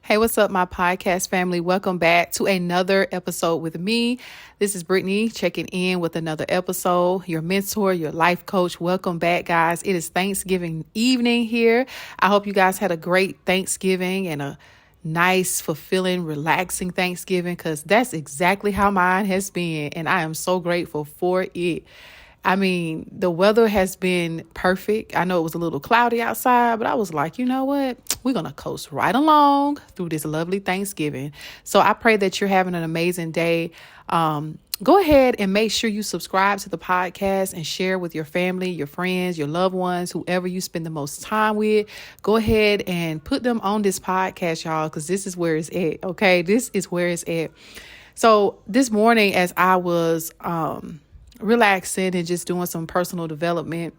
Hey, what's up, my podcast family? Welcome back to another episode with me. This is Brittany checking in with another episode. Your mentor, your life coach. Welcome back, guys. It is Thanksgiving evening here. I hope you guys had a great Thanksgiving and a nice, fulfilling, relaxing Thanksgiving, because that's exactly how mine has been. And I am so grateful for it. I mean, the weather has been perfect. I know it was a little cloudy outside, but I was like, you know what? We're going to coast right along through this lovely Thanksgiving. So I pray that you're having an amazing day. Go ahead and make sure you subscribe to the podcast and share with your family, your friends, your loved ones, whoever you spend the most time with. Go ahead and put them on this podcast, y'all, because this is where it's at. Okay, this is where it's at. So this morning, as I was relaxing and just doing some personal development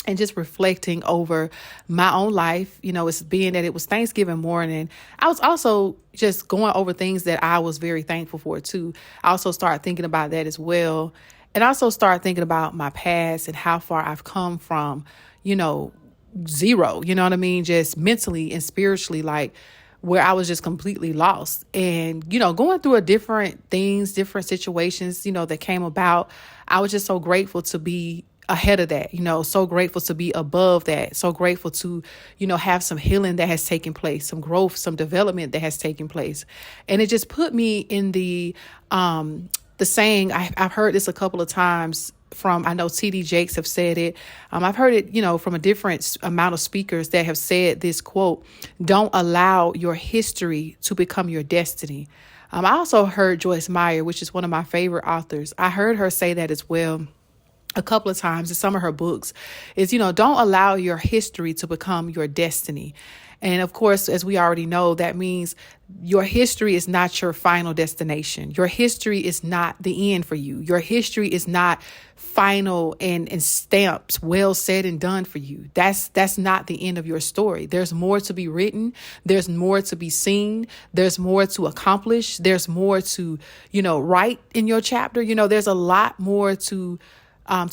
and just reflecting over my own life, it's being that it was Thanksgiving morning. I was also just going over things that I was very thankful for too. I also started thinking about that as well. And also started thinking about my past and how far I've come from, zero, you know what I mean? Just mentally and spiritually, like where I was just completely lost and, going through different things, different situations, that came about. I was just so grateful to be ahead of that, so grateful to be above that, so grateful to, have some healing that has taken place, some growth, some development that has taken place. And it just put me in the saying, I've heard this a couple of times from, I know TD Jakes have said it. I've heard it, from a different amount of speakers that have said this quote: don't allow your history to become your destiny. I also heard Joyce Meyer, which is one of my favorite authors. I heard her say that as well a couple of times in some of her books is, don't allow your history to become your destiny. And of course, as we already know, that means your history is not your final destination. Your history is not the end for you. Your history is not final and stamped, well said and done for you. That's not the end of your story. There's more to be written. There's more to be seen. There's more to accomplish. There's more to, write in your chapter. There's a lot more to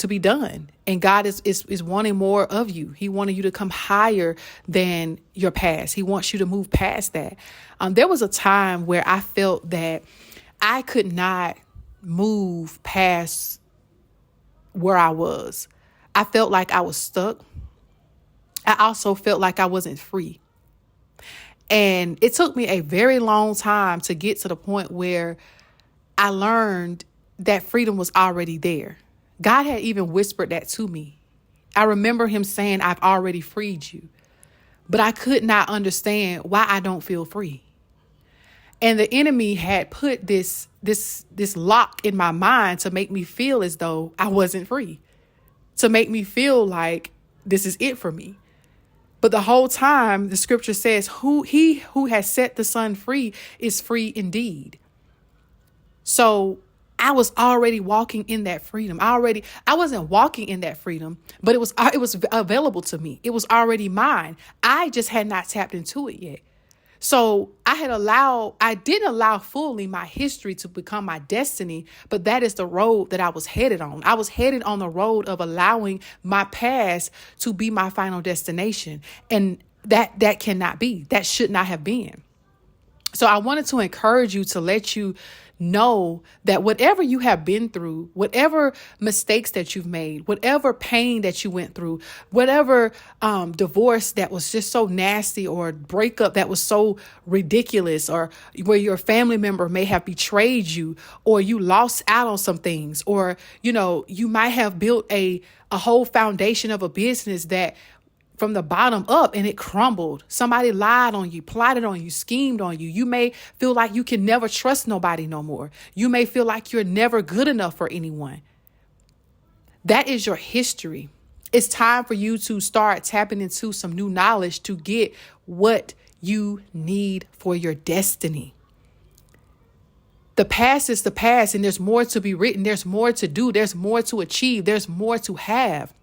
be done. And God is wanting more of you. He wanted you to come higher than your past. He wants you to move past that. There was a time where I felt that I could not move past where I was. I felt like I was stuck. I also felt like I wasn't free. And it took me a very long time to get to the point where I learned that freedom was already there. God had even whispered that to me. I remember him saying, I've already freed you, but I could not understand why I don't feel free. And the enemy had put this lock in my mind to make me feel as though I wasn't free, to make me feel like this is it for me. But the whole time, the scripture says, he who has set the Son free is free indeed. So I was already walking in that freedom. I wasn't walking in that freedom, but it was available to me. It was already mine. I just had not tapped into it yet. So I didn't allow fully my history to become my destiny, but that is the road that I was headed on. I was headed on the road of allowing my past to be my final destination. And that cannot be. That should not have been. So I wanted to encourage you, to let you know that whatever you have been through, whatever mistakes that you've made, whatever pain that you went through, whatever divorce that was just so nasty, or breakup that was so ridiculous, or where your family member may have betrayed you, or you lost out on some things, or, you might have built a whole foundation of a business that from the bottom up and it crumbled. Somebody lied on you, plotted on you, schemed on you. You may feel like you can never trust nobody no more. You may feel like you're never good enough for anyone. That is your history. It's time for you to start tapping into some new knowledge to get what you need for your destiny. The past is the past, and there's more to be written. There's more to do. There's more to achieve. There's more to have.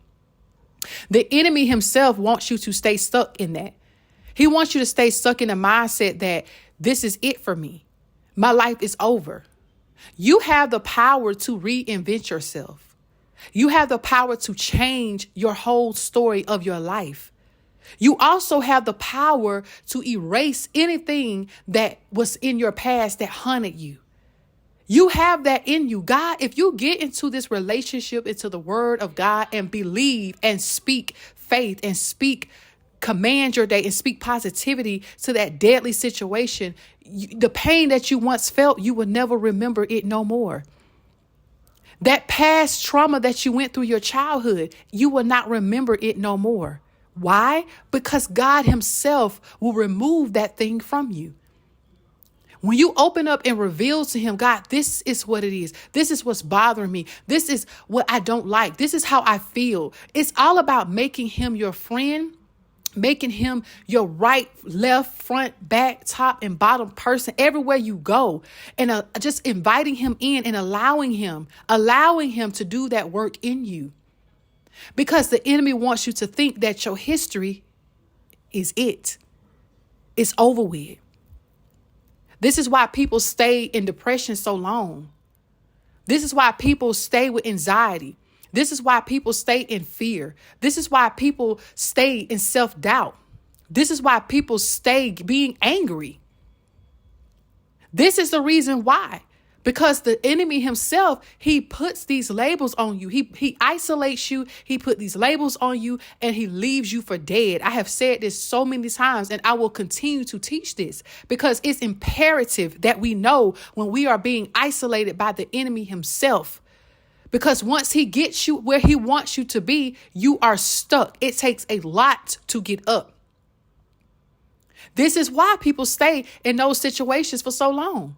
The enemy himself wants you to stay stuck in that. He wants you to stay stuck in the mindset that this is it for me. My life is over. You have the power to reinvent yourself. You have the power to change your whole story of your life. You also have the power to erase anything that was in your past that haunted you. You have that in you. God, if you get into this relationship, into the word of God and believe and speak faith and command your day and speak positivity to that deadly situation, the pain that you once felt, you will never remember it no more. That past trauma that you went through your childhood, you will not remember it no more. Why? Because God himself will remove that thing from you. When you open up and reveal to him, God, this is what it is. This is what's bothering me. This is what I don't like. This is how I feel. It's all about making him your friend, making him your right, left, front, back, top, and bottom person everywhere you go. And just inviting him in and allowing him to do that work in you. Because the enemy wants you to think that your history is it. It's over with. This is why people stay in depression so long. This is why people stay with anxiety. This is why people stay in fear. This is why people stay in self-doubt. This is why people stay being angry. This is the reason why. Because the enemy himself, he puts these labels on you. He isolates you. He put these labels on you and he leaves you for dead. I have said this so many times and I will continue to teach this because it's imperative that we know when we are being isolated by the enemy himself. Because once he gets you where he wants you to be, you are stuck. It takes a lot to get up. This is why people stay in those situations for so long.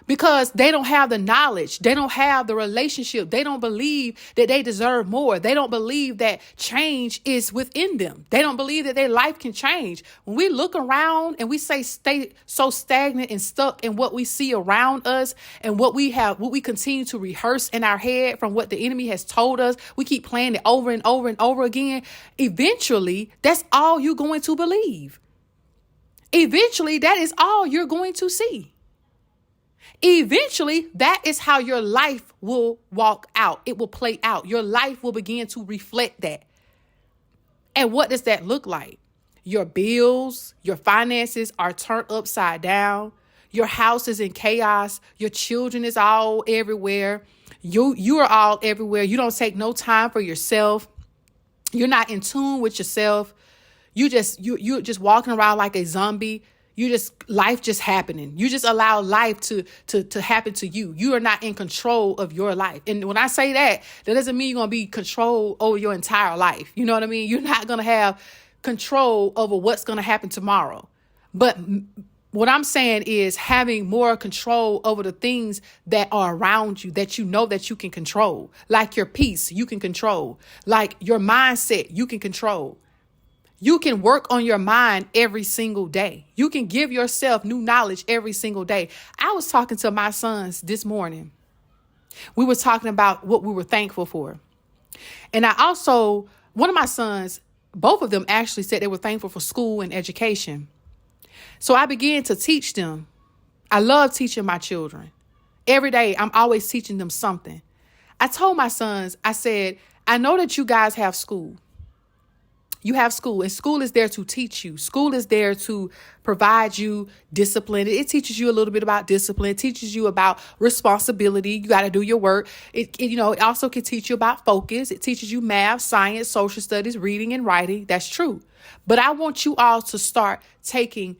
Because they don't have the knowledge. They don't have the relationship. They don't believe that they deserve more. They don't believe that change is within them. They don't believe that their life can change. When we look around and we say stay so stagnant and stuck in what we see around us and what we continue to rehearse in our head from what the enemy has told us, we keep playing it over and over and over again. Eventually, that's all you're going to believe. Eventually, that is all you're going to see. Eventually, that is how your life will walk out. It will play out. Your life will begin to reflect that. And what does that look like? Your bills, your finances are turned upside down. Your house is in chaos. Your children is all everywhere. You are all everywhere. You don't take no time for yourself. You're not in tune with yourself. You're just walking around like a zombie. Life just happening. You just allow life to happen to you. You are not in control of your life. And when I say that doesn't mean you're going to be control over your entire life. You know what I mean? You're not going to have control over what's going to happen tomorrow. But what I'm saying is having more control over the things that are around you that you know that you can control. Like your peace, you can control. Like your mindset, you can control. You can work on your mind every single day. You can give yourself new knowledge every single day. I was talking to my sons this morning. We were talking about what we were thankful for. And one of my sons, both of them actually said they were thankful for school and education. So I began to teach them. I love teaching my children. Every day, I'm always teaching them something. I told my sons, I said, I know that you guys have school. You have school, and school is there to teach you. School is there to provide you discipline. It teaches you a little bit about discipline. It teaches you about responsibility. You got to do your work. It also can teach you about focus. It teaches you math, science, social studies, reading and writing. That's true. But I want you all to start taking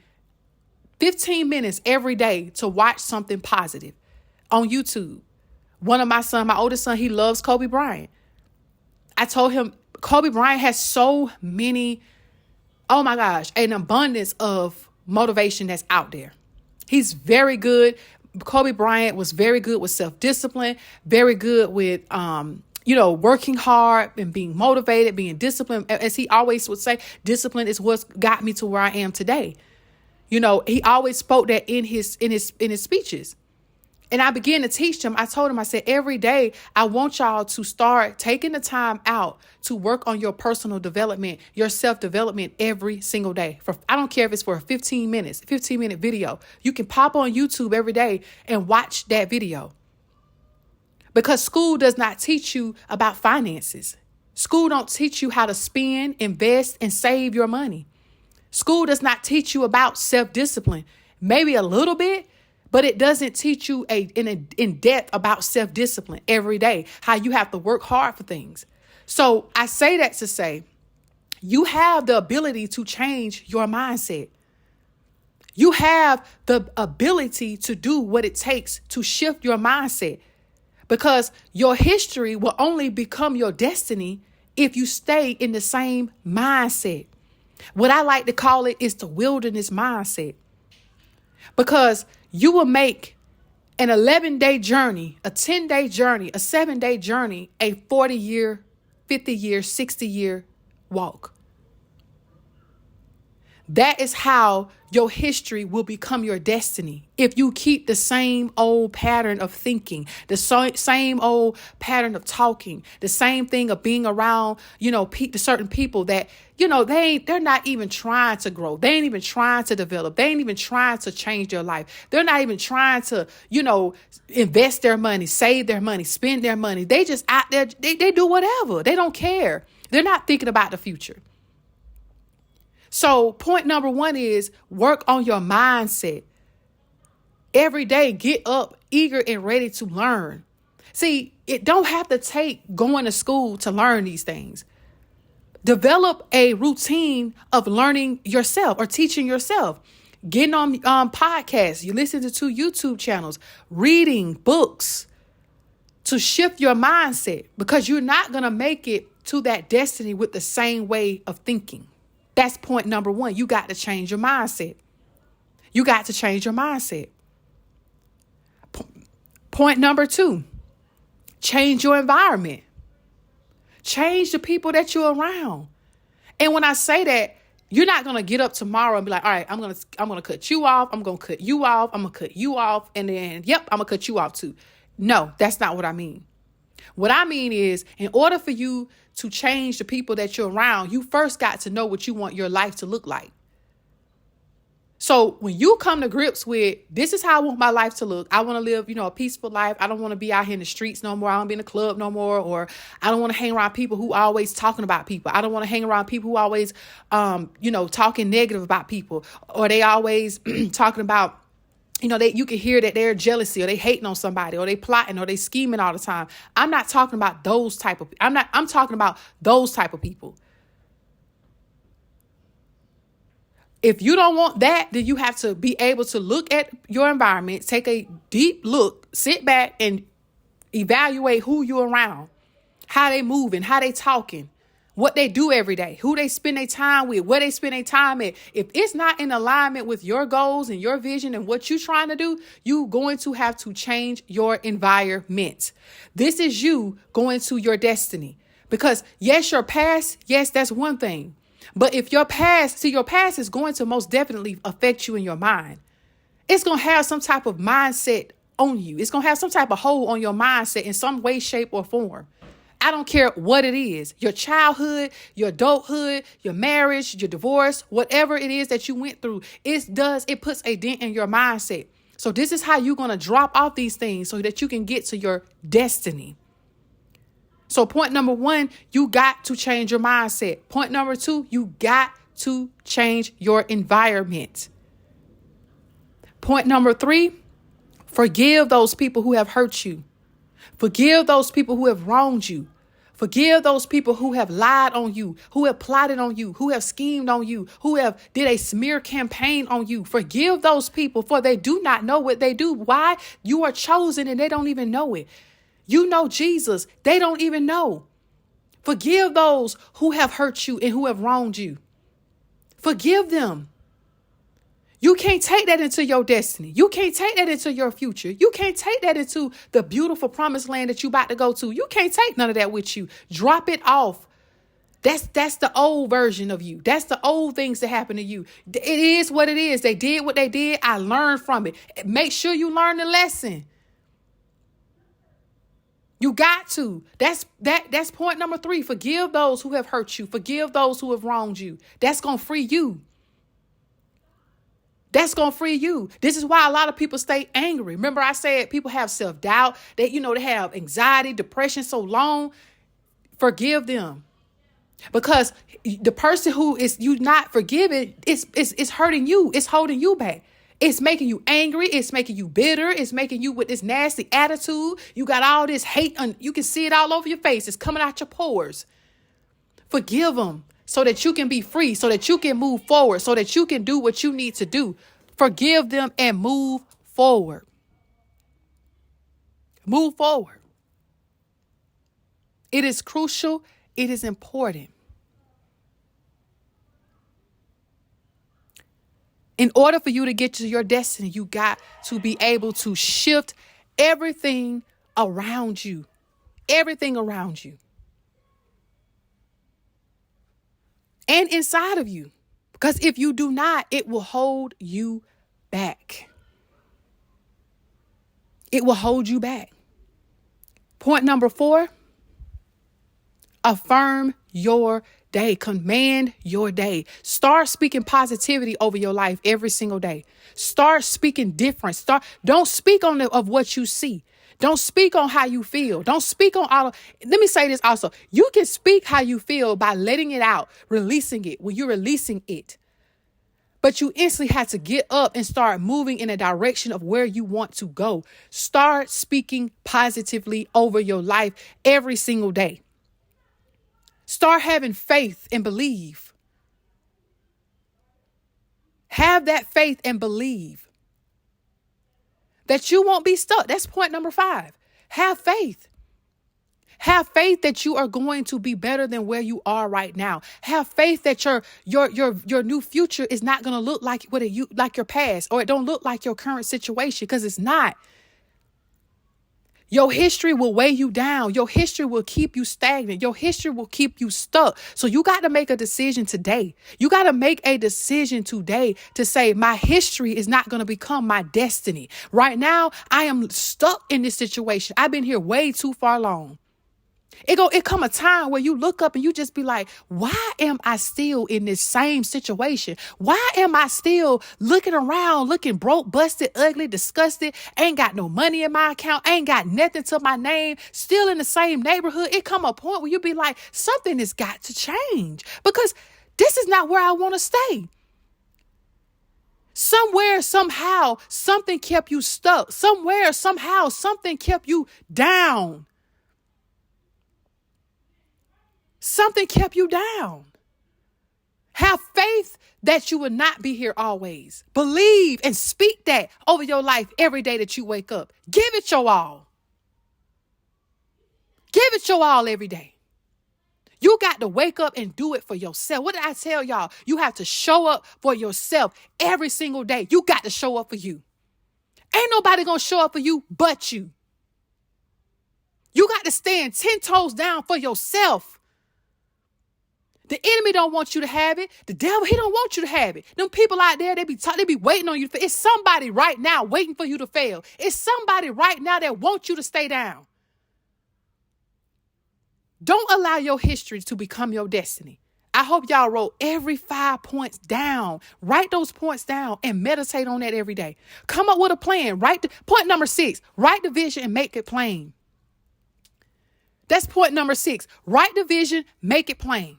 15 minutes every day to watch something positive on YouTube. My oldest son, he loves Kobe Bryant. I told him, Kobe Bryant has so many, oh my gosh, an abundance of motivation that's out there. He's very good. Kobe Bryant was very good with self-discipline, very good with, working hard and being motivated, being disciplined. As he always would say, discipline is what's got me to where I am today. He always spoke that in his speeches. And I began to teach them. I told him, I said, every day, I want y'all to start taking the time out to work on your personal development, your self-development every single day. I don't care if it's for 15-minute video. You can pop on YouTube every day and watch that video. Because school does not teach you about finances. School don't teach you how to spend, invest, and save your money. School does not teach you about self-discipline. Maybe a little bit, but it doesn't teach you in depth about self-discipline every day, how you have to work hard for things. So I say that to say, you have the ability to change your mindset. You have the ability to do what it takes to shift your mindset, because your history will only become your destiny if you stay in the same mindset. What I like to call it is the wilderness mindset, because you will make an 11-day journey, a 10-day journey, a 7-day journey, a 40-year, 50-year, 60-year walk. That is how your history will become your destiny. If you keep the same old pattern of thinking, the same old pattern of talking, the same thing of being around, certain people that, they're not even trying to grow. They ain't even trying to develop. They ain't even trying to change their life. They're not even trying to, invest their money, save their money, spend their money. They just out there, they do whatever. They don't care. They're not thinking about the future. So point number 1 is work on your mindset. Every day, get up eager and ready to learn. See, it don't have to take going to school to learn these things. Develop a routine of learning yourself or teaching yourself. Getting on podcasts, you listen to 2 YouTube channels, reading books to shift your mindset, because you're not going to make it to that destiny with the same way of thinking. That's point number 1. You got to change your mindset. You got to change your mindset. Point number 2, change your environment. Change the people that you're around. And when I say that, you're not going to get up tomorrow and be like, all right, I'm going to cut you off. I'm going to cut you off. I'm going to cut you off. And then, I'm going to cut you off too. No, that's not what I mean. What I mean is, in order for you to change the people that you're around, you first got to know what you want your life to look like. So when you come to grips with, this is how I want my life to look. I want to live, a peaceful life. I don't want to be out here in the streets no more. I don't be in the club no more. Or I don't want to hang around people who are always talking about people. I don't want to hang around people who always, talking negative about people, or they always talking about, you can hear that they're jealousy, or they hating on somebody, or they plotting, or they scheming all the time. I'm not talking about those type of, I'm talking about those type of people. If you don't want that, then you have to be able to look at your environment, take a deep look, sit back and evaluate who you're around, how they moving, how they talking, what they do every day, who they spend their time with, where they spend their time at. If it's not in alignment with your goals and your vision and what you're trying to do, you're going to have to change your environment. This is you going to your destiny. Because yes, your past, yes, that's one thing. But if your past is going to most definitely affect you in your mind. It's going to have some type of mindset on you. It's going to have some type of hold on your mindset in some way, shape, or form. I don't care what it is, your childhood, your adulthood, your marriage, your divorce, whatever it is that you went through, it puts a dent in your mindset. So this is how you're going to drop off these things so that you can get to your destiny. So point number 1, you got to change your mindset. Point number 2, you got to change your environment. Point number 3, forgive those people who have hurt you. Forgive those people who have wronged you. Forgive those people who have lied on you, who have plotted on you, who have schemed on you, who have did a smear campaign on you. Forgive those people, for they do not know what they do. Why? You are chosen and they don't even know it. You know Jesus. They don't even know. Forgive those who have hurt you and who have wronged you. Forgive them. You can't take that into your destiny. You can't take that into your future. You can't take that into the beautiful promised land that you're about to go to. You can't take none of that with you. Drop it off. That's the old version of you. That's the old things that happen to you. It is what it is. They did what they did. I learned from it. Make sure you learn the lesson. You got to. That's point number 3. Forgive those who have hurt you. Forgive those who have wronged you. That's going to free you. That's going to free you. This is why a lot of people stay angry. Remember I said people have self-doubt. They have anxiety, depression so long. Forgive them. Because the person who is you not forgiving, it's hurting you. It's holding you back. It's making you angry. It's making you bitter. It's making you with this nasty attitude. You got all this hate. You can see it all over your face. It's coming out your pores. Forgive them so that you can be free, so that you can move forward, so that you can do what you need to do. Forgive them and move forward. Move forward. It is crucial. It is important. In order for you to get to your destiny, you got to be able to shift everything around you. Everything around you. And inside of you. Because if you do not, it will hold you back. It will hold you back. Point number 4. Affirm your day. Command your day. Start speaking positivity over your life every single day. Start speaking different. Don't speak on of what you see. Don't speak on how you feel. Don't speak on all of, let me say this also. You can speak how you feel by letting it out, releasing it when you're releasing it. But you instantly have to get up and start moving in a direction of where you want to go. Start speaking positively over your life every single day. Start having faith and believe. Have that faith and believe that you won't be stuck. That's point number 5. Have faith. Have faith that you are going to be better than where you are right now. Have faith that your new future is not going to look like like your past, or it don't look like your current situation, because it's not. Your history will weigh you down. Your history will keep you stagnant. Your history will keep you stuck. So you got to make a decision today. You got to make a decision today to say, my history is not going to become my destiny. Right now, I am stuck in this situation. I've been here way too far long. It come a time where you look up and you just be like, why am I still in this same situation? Why am I still looking around, looking broke, busted, ugly, disgusted, ain't got no money in my account, ain't got nothing to my name, still in the same neighborhood? It come a point where you be like, something has got to change, because this is not where I want to stay. Somewhere, somehow, something kept you stuck. Somewhere, somehow, something kept you down. Something kept you down. Have faith that you will not be here always. Believe and speak that over your life every day that you wake up. Give it your all. Give it your all every day. You got to wake up and do it for yourself. What did I tell y'all? You have to show up for yourself every single day. You got to show up for you. Ain't nobody going to show up for you but you. You got to stand 10 toes down for yourself. The enemy don't want you to have it. The devil, he don't want you to have it. Them people out there, they be waiting on you to fail. It's somebody right now waiting for you to fail. It's somebody right now that wants you to stay down. Don't allow your history to become your destiny. I hope y'all wrote every 5 points down. Write those points down and meditate on that every day. Come up with a plan. Point number 6, write the vision and make it plain. That's point number 6. Write the vision, make it plain.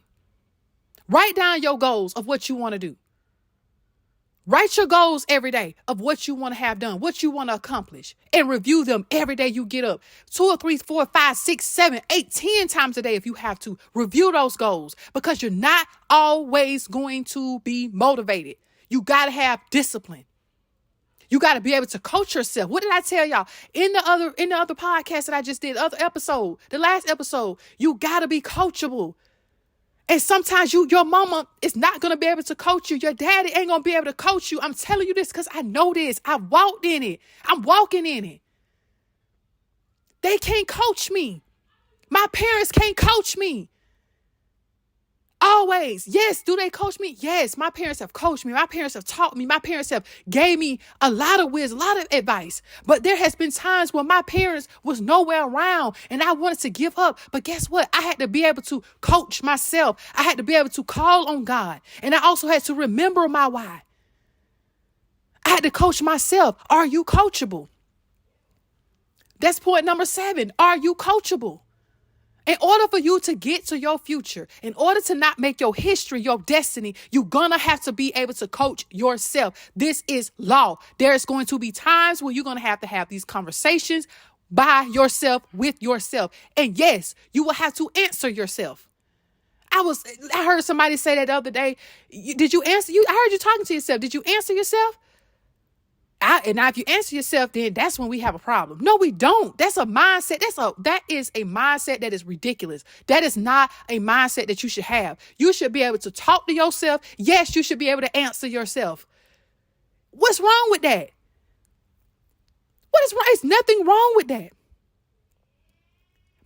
Write down your goals of what you want to do. Write your goals every day of what you want to have done, what you want to accomplish, and review them every day you get up. 2 or 3, 4, 5, 6, 7, 8, 10 times a day if you have to. Review those goals, because you're not always going to be motivated. You got to have discipline. You got to be able to coach yourself. What did I tell y'all in the other podcast that I just did, the last episode? You got to be coachable. And sometimes your mama is not going to be able to coach you. Your daddy ain't going to be able to coach you. I'm telling you this because I know this. I walked in it. I'm walking in it. They can't coach me. My parents can't coach me. Always. Yes. Do they coach me? Yes. My parents have coached me. My parents have taught me. My parents have gave me a lot of wisdom, a lot of advice. But there has been times when my parents was nowhere around and I wanted to give up. But guess what? I had to be able to coach myself. I had to be able to call on God. And I also had to remember my why. I had to coach myself. Are you coachable? That's point number 7. Are you coachable? In order for you to get to your future, in order to not make your history your destiny, you're going to have to be able to coach yourself. This is law. There's going to be times where you're going to have these conversations by yourself, with yourself. And yes, you will have to answer yourself. I heard somebody say that the other day. Did you answer? I heard you talking to yourself. Did you answer yourself? And now if you answer yourself, then that's when we have a problem. No, we don't. That's a mindset. That is a mindset that is ridiculous. That is not a mindset that you should have. You should be able to talk to yourself. Yes, you should be able to answer yourself. What's wrong with that? What is wrong? There's nothing wrong with that.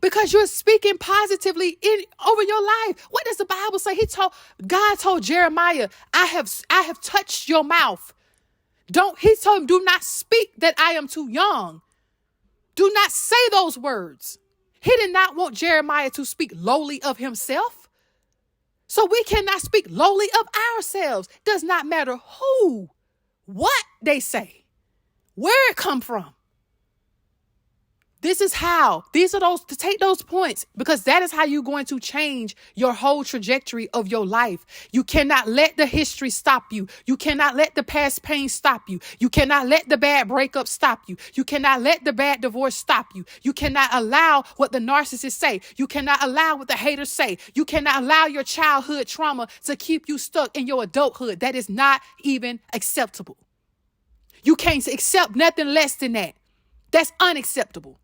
Because you're speaking positively over your life. What does the Bible say? God told Jeremiah, I have touched your mouth. He told him, do not speak that I am too young. Do not say those words. He did not want Jeremiah to speak lowly of himself. So we cannot speak lowly of ourselves. Does not matter what they say, where it come from. These are to take those points, because that is how you're going to change your whole trajectory of your life. You cannot let the history stop you. You cannot let the past pain stop you. You cannot let the bad breakup stop you. You cannot let the bad divorce stop you. You cannot allow what the narcissists say. You cannot allow what the haters say. You cannot allow your childhood trauma to keep you stuck in your adulthood. That is not even acceptable. You can't accept nothing less than that. That's unacceptable.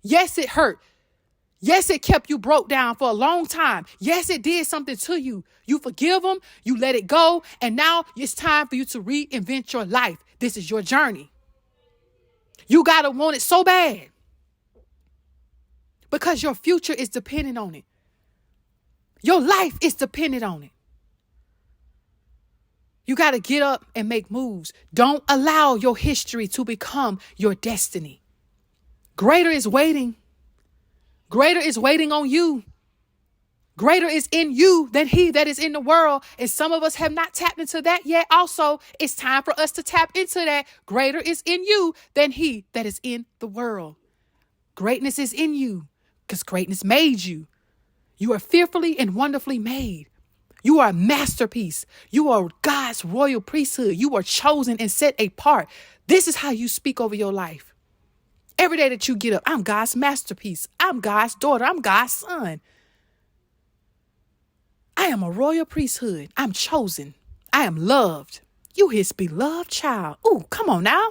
Yes, it hurt. Yes, it kept you broke down for a long time. Yes, it did something to you. You forgive them, you let it go, and now it's time for you to reinvent your life. This is your journey. You got to want it so bad because your future is dependent on it. Your life is dependent on it. You got to get up and make moves. Don't allow your history to become your destiny. Greater is waiting. Greater is waiting on you. Greater is in you than he that is in the world. And some of us have not tapped into that yet. Also, it's time for us to tap into that. Greater is in you than he that is in the world. Greatness is in you because greatness made you. You are fearfully and wonderfully made. You are a masterpiece. You are God's royal priesthood. You are chosen and set apart. This is how you speak over your life. Every day that you get up, I'm God's masterpiece. I'm God's daughter. I'm God's son. I am a royal priesthood. I'm chosen. I am loved. You his beloved child. Ooh, come on now.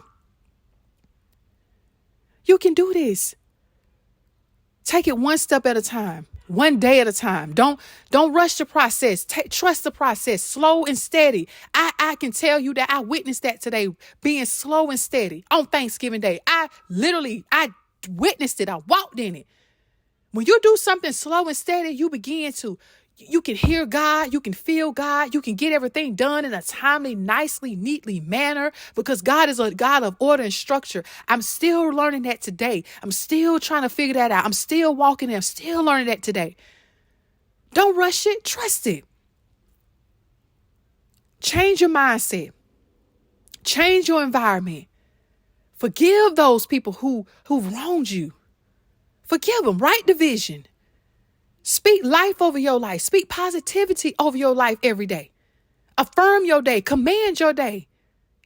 You can do this. Take it one step at a time, one day at a time. Don't rush the process. Trust the process, slow and steady. I can tell you that I witnessed that today, being slow and steady on Thanksgiving Day. I witnessed it. I walked in it. When you do something slow and steady, you can hear God, you can feel God, you can get everything done in a timely, nicely, neatly manner because God is a God of order and structure. I'm still learning that today. I'm still trying to figure that out. I'm still walking and I'm still learning that today. Don't rush it. Trust it. Change your mindset. Change your environment. Forgive those people who wronged you. Forgive them. Write the vision. Speak life over your life. Speak positivity over your life every day. Affirm your day. Command your day.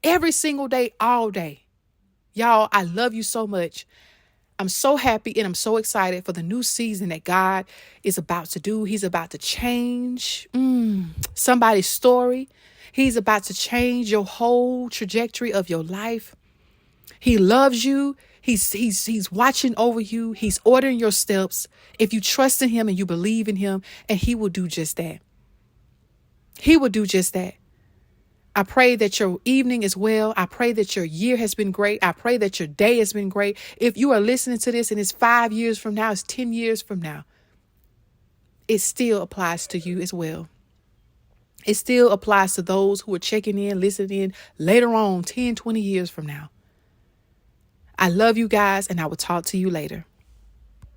Every single day, all day. Y'all, I love you so much. I'm so happy and I'm so excited for the new season that God is about to do. He's about to change somebody's story. He's about to change your whole trajectory of your life. He loves you. He's watching over you. He's ordering your steps. If you trust in him and you believe in him, and he will do just that. He will do just that. I pray that your evening is well. I pray that your year has been great. I pray that your day has been great. If you are listening to this and it's 5 years from now, it's 10 years from now, it still applies to you as well. It still applies to those who are checking in, listening in later on, 10, 20 years from now. I love you guys, and I will talk to you later.